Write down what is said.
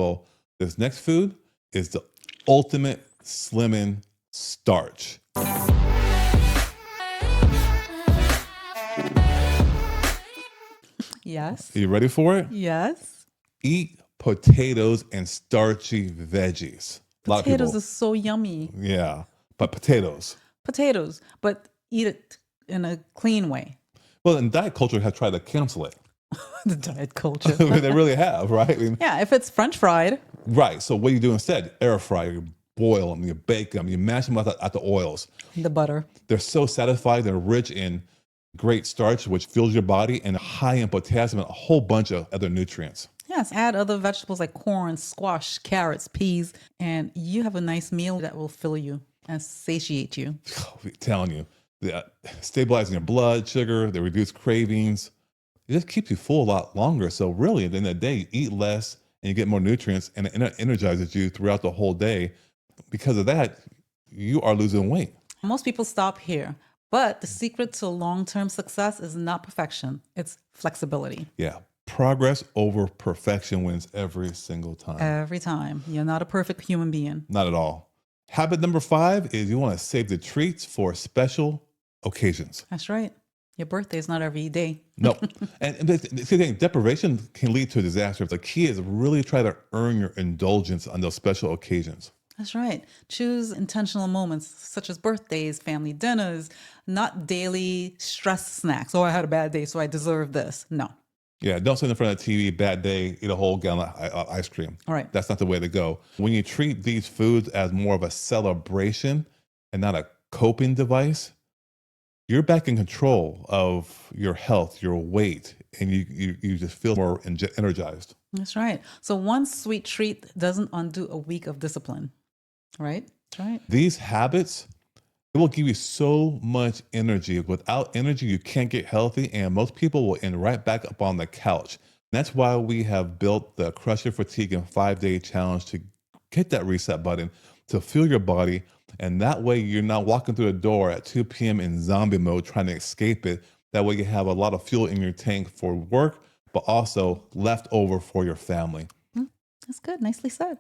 Well, this next food is the ultimate slimming starch. Yes. Are you ready for it? Yes. Eat potatoes and starchy veggies. A lot of Potatoes people. is so yummy. Yeah, but potatoes. Potatoes, but eat it in a clean way. Well, and diet culture has tried to cancel it. The diet culture. They really have, right? I mean, Yeah, if it's French fried. right. So what do you do instead? Air fry, you boil them, you bake them, you mash them out the oils. The butter. They're so satisfying. They're rich in great starch, which fuels your body, and high in potassium and a whole bunch of other nutrients. Yes, add other vegetables like corn, squash, carrots, peas, and you have a nice meal that will fill you and satiate you. I'm telling you, they stabilizing your blood sugar, they reduce cravings. It just keeps you full a lot longer. So really, at the end of the day, you eat less and you get more nutrients, and it energizes you throughout the whole day. Because of that, you are losing weight. Most people stop here, but the secret to long-term success is not perfection. It's flexibility. Yeah. Progress over perfection wins every single time. Every time. You're not a perfect human being. Not at all. Habit number 5 is you want to save the treats for special occasions. That's right. Your birthday is not every day. No. And see the thing, deprivation can lead to a disaster. The key is really try to earn your indulgence on those special occasions. That's right. Choose intentional moments such as birthdays, family dinners, not daily stress snacks. Oh, I had a bad day, so I deserve this. No. Yeah, don't sit in front of the TV, bad day, eat a whole gallon of ice cream. All right. That's not the way to go. When you treat these foods as more of a celebration and not a coping device, you're back in control of your health, your weight, and you just feel more energized. That's right. So one sweet treat doesn't undo a week of discipline, right? That's right. These habits, it will give you so much energy. Without energy, you can't get healthy, and most people will end right back up on the couch. That's why we have built the Crush Your Fatigue in 5-Day Challenge to hit that reset button, to fuel your body, and that way you're not walking through the door at 2 p.m. in zombie mode trying to escape it. That way you have a lot of fuel in your tank for work, but also left over for your family. That's good. Nicely said.